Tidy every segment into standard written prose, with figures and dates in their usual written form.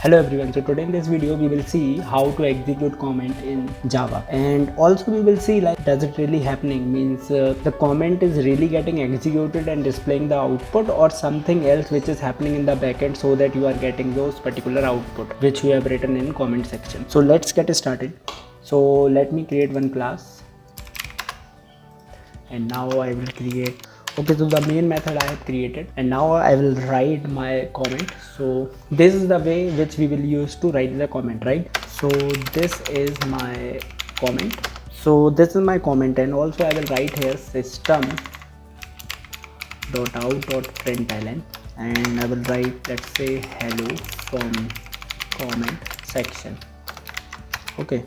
Hello everyone, so today in this video we will see how to execute comment in Java, and also we will see like does it really happening, means the comment is really getting executed and displaying the output, or something else which is happening in the backend so that you are getting those particular output which you have written in comment section. So let's get started. So let me create one class, and now I will create. Okay, so the main method I have created, and now I will write my comment. So this is the way which we will use to write the comment, right? So this is my comment. So this is my comment, and also I will write here system.out.println, and I will write, let's say, hello from comment section. Okay.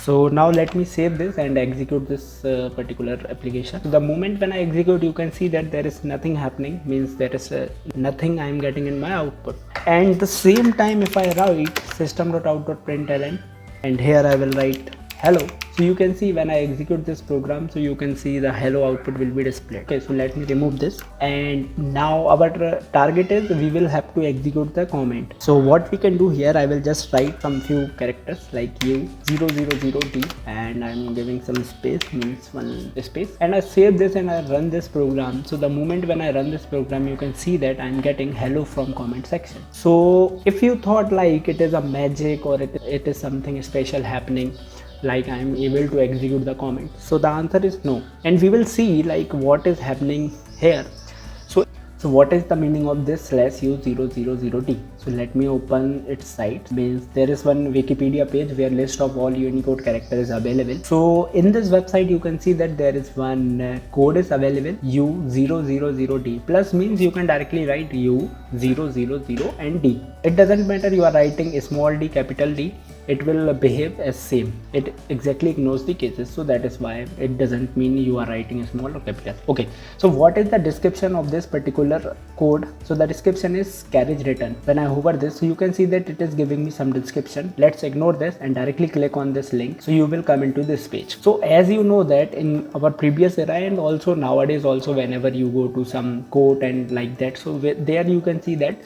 So now let me save this and execute this particular application. So the moment when I execute, you can see that there is nothing happening, means there is nothing I am getting in my output. And the same time, if I write system.out.println, and here I will write hello, so you can see when I execute this program, so you can see the hello output will be displayed. Okay, so let me remove this, and now our target is we will have to execute the comment. So what we can do here, I will just write some few characters like u000t, and I'm giving some space, means one space, and I save this and I run this program. So the moment when I run this program, you can see that I'm getting hello from comment section. So if you thought like it is a magic or it is something special happening, like I am able to execute the comment, so the answer is no. And we will see like what is happening here. So what is the meaning of this /u000t? So let me open its site. Means there is one Wikipedia page where list of all Unicode characters is available. So in this website you can see that there is one code is available, u000t. Plus means you can directly write u000 and d. It doesn't matter you are writing small d, capital D, it will behave as same. It exactly ignores the cases, so that is why it doesn't mean you are writing small or capital. Okay, so what is the description of this particular code? So the description is carriage return. When I hover this, so you can see that it is giving me some description. Let's ignore this and directly click on this link, so you will come into this page. So as you know that in our previous era, and also nowadays also, whenever you go to some court and like that, so there you can see that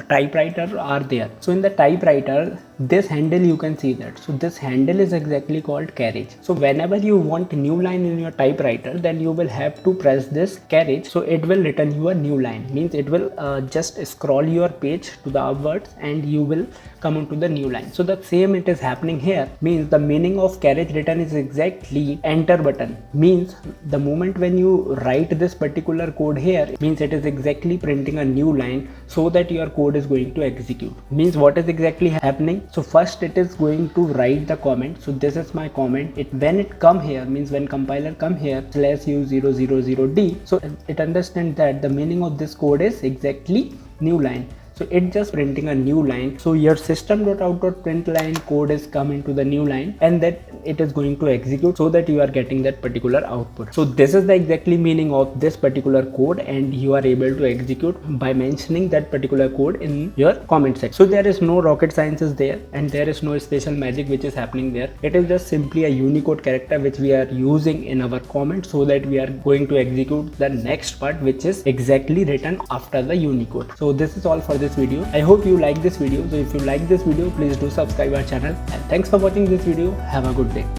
typewriter are there. So in the typewriter, this handle you can see that, so this handle is exactly called carriage. So whenever you want a new line in your typewriter, then you will have to press this carriage, so it will return you a new line. Means it will just scroll your page to the upwards and you will come into the new line. So the same it is happening here. Means the meaning of carriage return is exactly enter button. Means the moment when you write this particular code here, means it is exactly printing a new line so that your code is going to execute. Means what is exactly happening? So first it is going to write the comment. So this is my comment. When it come here, means when compiler come here /u000d, so it understands that the meaning of this code is exactly new line. So it's just printing a new line. So your system.out.println code is coming to the new line, and that it is going to execute so that you are getting that particular output. So this is the exactly meaning of this particular code, and you are able to execute by mentioning that particular code in your comment section. So there is no rocket science is there, and there is no special magic which is happening there. It is just simply a Unicode character which we are using in our comment, so that we are going to execute the next part which is exactly written after the Unicode. So this is all for this video. I hope you like this video. So if you like this video, please do subscribe our channel, and thanks for watching this video. Have a good day.